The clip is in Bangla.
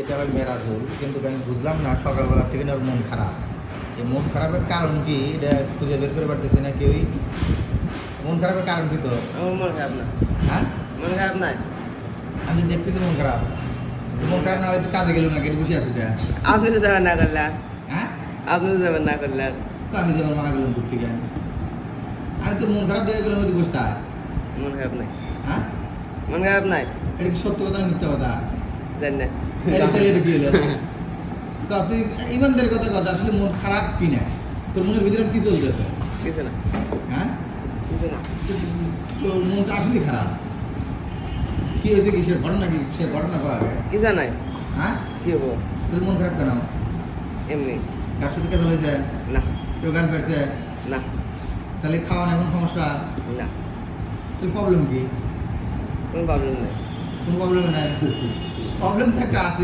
এটা আবার মেরাজুল, কিন্তু আমি বুঝলাম না সকালবেলা থেকে ওর মন খারাপ। এই মন খারাপের কারণ কি এটা খুঁজে বের করে পারতেছি না কেউই। মন খারাপের কারণ কি তো? আমার মন খারাপ না, হ্যাঁ, মন খারাপ নাই। আমি দেখতেছি মন খারাপ। মন খারাপ না হলে তো কাজে গেল না, কেটে বসে আছি কেন? আপনি তো যাবেন না করলেন, হ্যাঁ, আপনি তো যাবেন না করলেন। তো আমি যেমন মানা গেলাম ঘুরতে কেন? আমি তো মন খারাপ দেখে গেলাম ওই বসতে। মন খারাপ নাই, হ্যাঁ, মন খারাপ নাই, এটা কি সত্য কথা না মিথ্যা কথা? জানি না। তাহলে এটা কি হলো? তো তুই ইমানদারের কথা কথা, আসলে মন খারাপ কি না? তোর মনের ভিতরে কি চলতেছে? কিছু না, হ্যাঁ, কিছু না। তোর মনটা আসলে খারাপ। কি হয়েছে, কিসের ঘটনা, কি সে ঘটনা পাওয়া যায়? কিছু নাই, হ্যাঁ, কি হবো? তোর মন খারাপ কেন? এমনি কার সাথে কথা হয়েছে? না, কেউ গান পেয়েছে? না, তাহলে খাওয়া না এমন সমস্যা? না, তোর প্রবলেম কি? কোনো প্রবলেম নেই। কোনো প্রবলেম নাই? প্রবলেম তো একটা আছে।